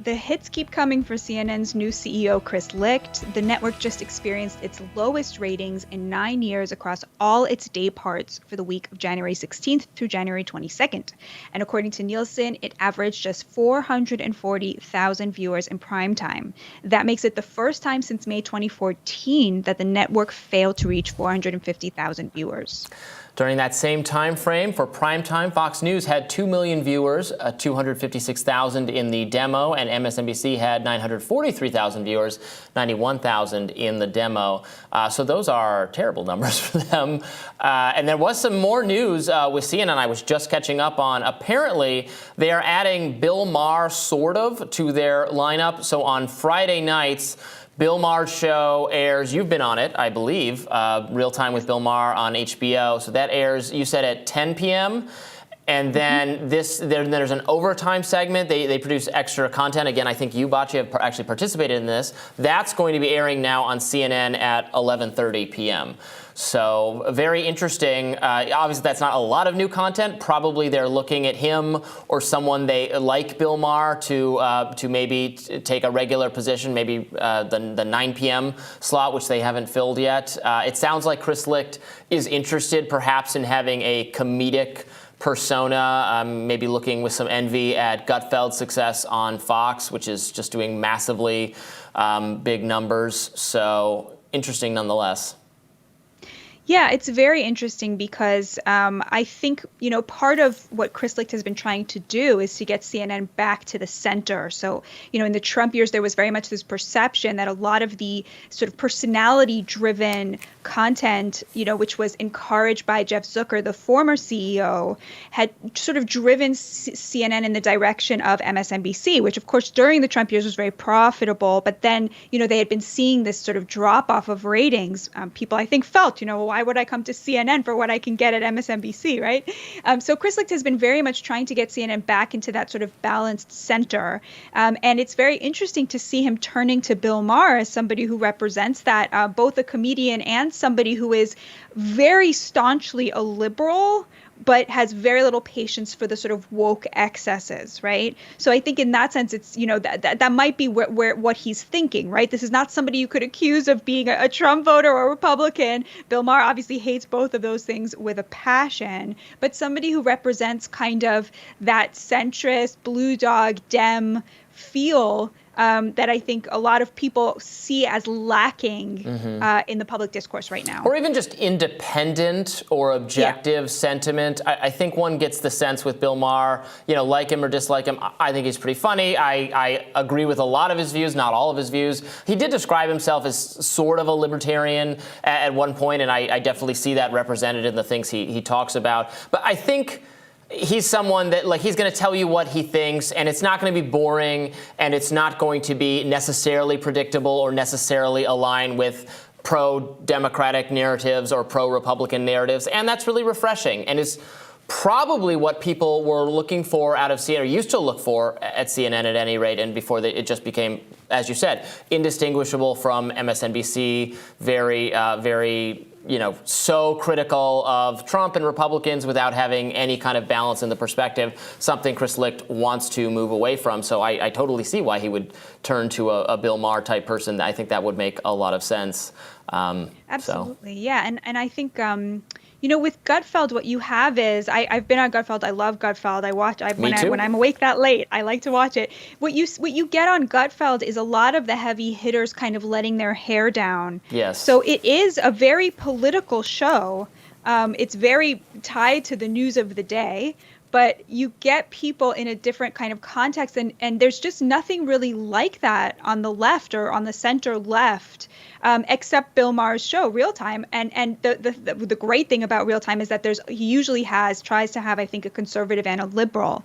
The hits keep coming for CNN's new CEO, Chris Licht. The network just experienced its lowest ratings in 9 years across all its day parts for the week of January 16th through January 22nd. And according to Nielsen, it averaged just 440,000 viewers in prime time. That makes it the first time since May 2014 that the network failed to reach 450,000 viewers. During that same time frame, for primetime, Fox News had 2 million viewers, 256,000 in the demo, and MSNBC had 943,000 viewers, 91,000 in the demo. So those are terrible numbers for them. And there was some more news with CNN I was just catching up on. Apparently, they are adding Bill Maher, sort of, to their lineup. So on Friday nights, Bill Maher's show airs, you've been on it, I believe, Real Time with Bill Maher on HBO. So that airs, you said, at 10 p.m. And then there's an overtime segment. They produce extra content. Again, I think you, Batya, have actually participated in this. That's going to be airing now on CNN at 11:30 p.m. So very interesting. Obviously, that's not a lot of new content. Probably they're looking at him or someone they like, Bill Maher, to maybe take a regular position, maybe the 9 p.m. slot, which they haven't filled yet. It sounds like Chris Licht is interested, perhaps, in having a comedic persona, maybe looking with some envy at Gutfeld's success on Fox, which is just doing massively big numbers. So interesting nonetheless. Yeah, it's very interesting because I think, part of what Chris Licht has been trying to do is to get CNN back to the center. So, in the Trump years, there was very much this perception that a lot of the sort of personality-driven content, which was encouraged by Jeff Zucker, the former CEO, had sort of driven CNN in the direction of MSNBC, which, of course, during the Trump years was very profitable. But then, they had been seeing this sort of drop-off of ratings. People, I think, felt, why would I come to CNN for what I can get at MSNBC, right? So Chris Licht has been very much trying to get CNN back into that sort of balanced center. And it's very interesting to see him turning to Bill Maher as somebody who represents that, both a comedian and somebody who is very staunchly a liberal, but has very little patience for the sort of woke excesses, right? So I think in that sense, it's, that might be where what he's thinking, right? This is not somebody you could accuse of being a Trump voter or a Republican. Bill Maher obviously hates both of those things with a passion, but somebody who represents kind of that centrist, blue dog, Dem feel that I think a lot of people see as lacking in the public discourse right now. Or even just independent or objective sentiment. I think one gets the sense with Bill Maher, like him or dislike him, I think he's pretty funny. I agree with a lot of his views, not all of his views. He did describe himself as sort of a libertarian at one point, and I definitely see that represented in the things he talks about. But I think he's someone that, he's going to tell you what he thinks, and it's not going to be boring, and it's not going to be necessarily predictable or necessarily align with pro-Democratic narratives or pro-Republican narratives, and that's really refreshing, and is probably what people were looking for out of CNN, or used to look for at CNN at any rate, and before it just became, as you said, indistinguishable from MSNBC, very so critical of Trump and Republicans without having any kind of balance in the perspective, something Chris Licht wants to move away from. So I totally see why he would turn to a Bill Maher type person. I think that would make a lot of sense. Absolutely. Yeah. And I think, with Gutfeld, what you have is, I've been on Gutfeld. I love Gutfeld. When I'm awake that late, I like to watch it. What you get on Gutfeld is a lot of the heavy hitters kind of letting their hair down. Yes. So it is a very political show. It's very tied to the news of the day, but you get people in a different kind of context, and there's just nothing really like that on the left or on the center left. Except Bill Maher's show, Real Time. And the great thing about Real Time is that he usually tries to have, I think, a conservative and a liberal.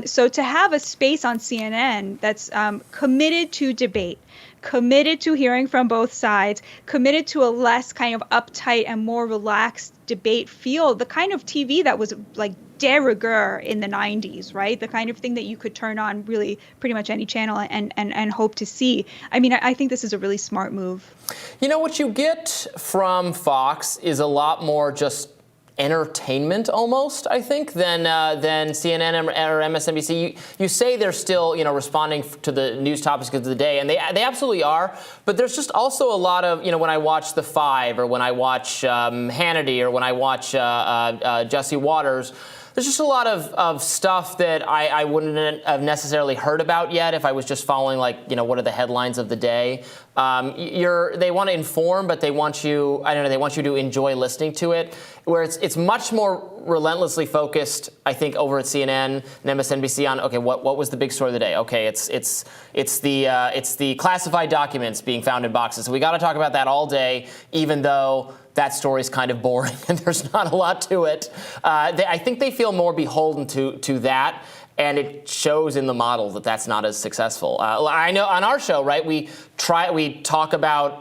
So to have a space on CNN that's committed to debate, committed to hearing from both sides, committed to a less kind of uptight and more relaxed debate feel, the kind of TV that was like de rigueur in the 90s, right? The kind of thing that you could turn on really pretty much any channel and hope to see. I mean, I think this is a really smart move. What you get from Fox is a lot more just entertainment almost, I think, than CNN or MSNBC. You say they're still, responding to the news topics of the day, and they absolutely are. But there's just also a lot of, when I watch The Five, or when I watch Hannity, or when I watch Jesse Waters, there's just a lot of stuff that I wouldn't have necessarily heard about yet if I was just following, what are the headlines of the day. They want to inform, but they want you, they want you to enjoy listening to it, where it's much more relentlessly focused, I think, over at CNN and MSNBC on, okay, what was the big story of the day? Okay, it's the classified documents being found in boxes. So we got to talk about that all day, even though that story's kind of boring and there's not a lot to it. I think they feel more beholden to that, and it shows in the model that that's not as successful. I know on our show, right, we talk about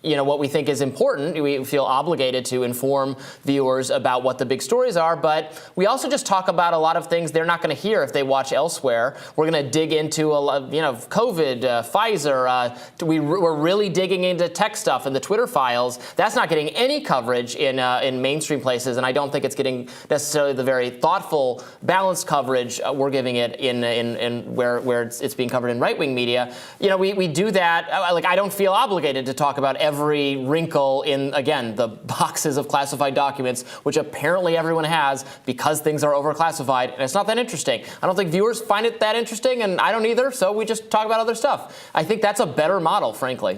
what we think is important. We feel obligated to inform viewers about what the big stories are, but we also just talk about a lot of things they're not going to hear if they watch elsewhere. We're going to dig into a lot, COVID, Pfizer. We're really digging into tech stuff and the Twitter files. That's not getting any coverage in mainstream places, and I don't think it's getting necessarily the very thoughtful, balanced coverage we're giving it in where it's being covered in right-wing media. We do that. I don't feel obligated to talk about every wrinkle in, again, the boxes of classified documents, which apparently everyone has because things are overclassified, and it's not that interesting. I don't think viewers find it that interesting, and I don't either, so we just talk about other stuff. I think that's a better model, frankly.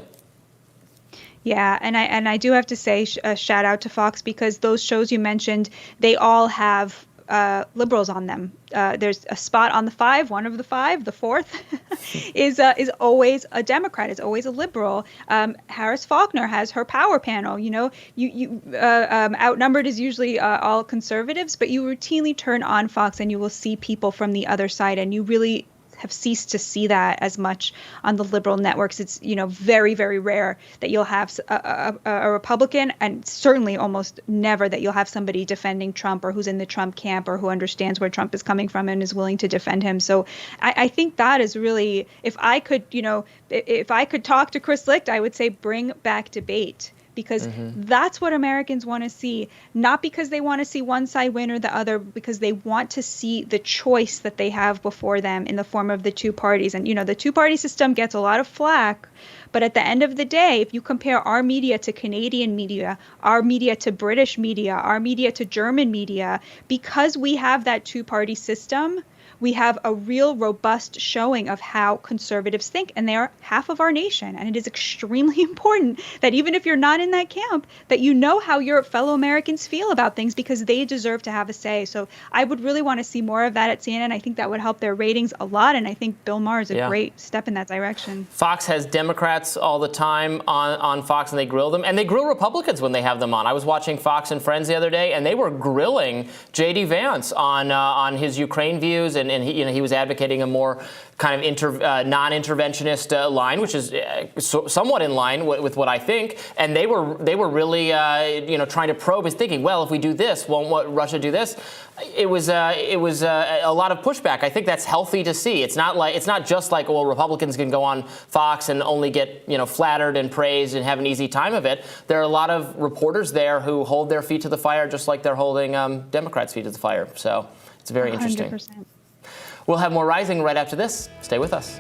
Yeah, and I do have to say a shout out to Fox, because those shows you mentioned, they all have liberals on them. There's a spot on the Five, one of the five, the fourth, is always a Democrat, is always a liberal. Harris Faulkner has her power panel. Outnumbered is usually all conservatives, but you routinely turn on Fox and you will see people from the other side, and you really have ceased to see that as much on the liberal networks. It's, very, very rare that you'll have a Republican, and certainly almost never that you'll have somebody defending Trump, or who's in the Trump camp, or who understands where Trump is coming from and is willing to defend him. So I think that is really, if I could talk to Chris Licht, I would say bring back debate. Because that's what Americans want to see, not because they want to see one side win or the other, because they want to see the choice that they have before them in the form of the two parties. And, the two-party system gets a lot of flack. But at the end of the day, if you compare our media to Canadian media, our media to British media, our media to German media, because we have that two-party system, we have a real robust showing of how conservatives think, and they are half of our nation. And it is extremely important that even if you're not in that camp, that you know how your fellow Americans feel about things, because they deserve to have a say. So I would really want to see more of that at CNN. I think that would help their ratings a lot, and I think Bill Maher is a great step in that direction. Fox has Democrats all the time on Fox, and they grill them, and they grill Republicans when they have them on. I was watching Fox and Friends the other day, and they were grilling J.D. Vance on his Ukraine views, and he was advocating a more kind of non-interventionist line, which is somewhat in line with what I think. And they were really trying to probe his thinking. Well, if we do this, won't Russia do this? It was a lot of pushback. I think that's healthy to see. It's not just like, well, Republicans can go on Fox and only get flattered and praised and have an easy time of it. There are a lot of reporters there who hold their feet to the fire, just like they're holding Democrats' feet to the fire. So it's very interesting. 100%. We'll have more Rising right after this. Stay with us.